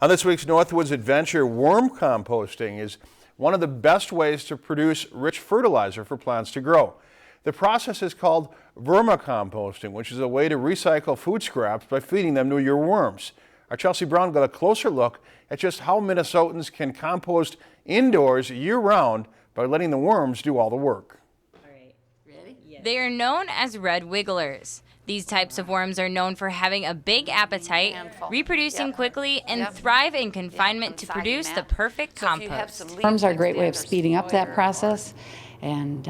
On this week's Northwoods Adventure, worm composting is one of the best ways to produce rich fertilizer for plants to grow. The process is called vermicomposting, which is a way to recycle food scraps by feeding them to your worms. Our Chelsea Brown got a closer look at just how Minnesotans can compost indoors year-round by letting the worms do all the work. All right, ready? Yes. They are known as red wigglers. These types of worms are known for having a big appetite, reproducing quickly, and thrive in confinement to produce the perfect compost. Worms are a great way of speeding up that process, and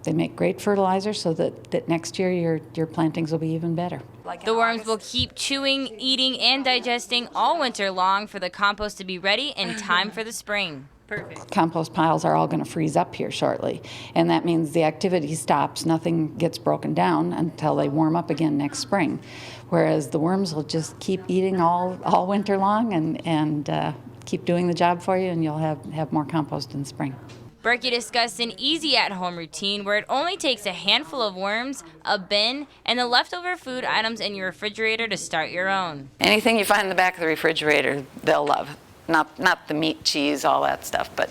they make great fertilizer so that next year your plantings will be even better. The worms will keep chewing, eating, and digesting all winter long for the compost to be ready in time for the spring. Perfect. Compost piles are all going to freeze up here shortly, and that means the activity stops. Nothing gets broken down until they warm up again next spring, whereas the worms will just keep eating all winter long and keep doing the job for you, and you'll have more compost in spring. Berkey discussed an easy at-home routine where it only takes a handful of worms, a bin, and the leftover food items in your refrigerator to start your own. Anything you find in the back of the refrigerator, they'll love. Not the meat, cheese, all that stuff, but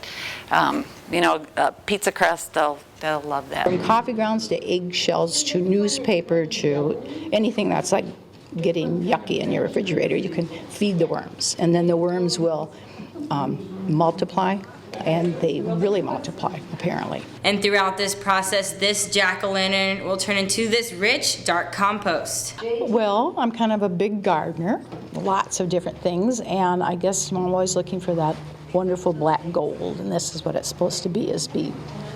pizza crust, they'll love that. From coffee grounds to eggshells to newspaper to anything that's like getting yucky in your refrigerator, you can feed the worms, and then the worms will multiply. And they really multiply, apparently. And throughout this process, this jack-o'-lantern will turn into this rich, dark compost. Well, I'm kind of a big gardener, lots of different things, and I guess I'm always looking for that wonderful black gold, and this is what it's supposed to be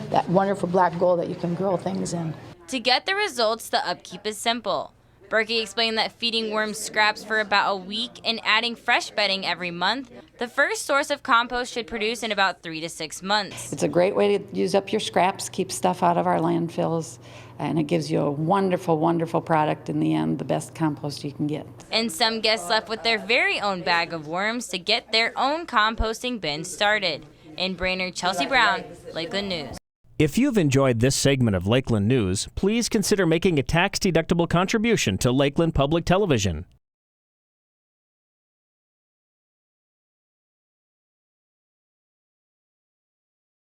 that wonderful black gold that you can grow things in. To get the results, the upkeep is simple. Berkey explained that feeding worms scraps for about a week and adding fresh bedding every month, the first source of compost should produce in about 3 to 6 months. It's a great way to use up your scraps, keep stuff out of our landfills, and it gives you a wonderful, wonderful product in the end, the best compost you can get. And some guests left with their very own bag of worms to get their own composting bin started. In Brainerd, Chelsea Brown, Lakeland News. If you've enjoyed this segment of Lakeland News, please consider making a tax-deductible contribution to Lakeland Public Television.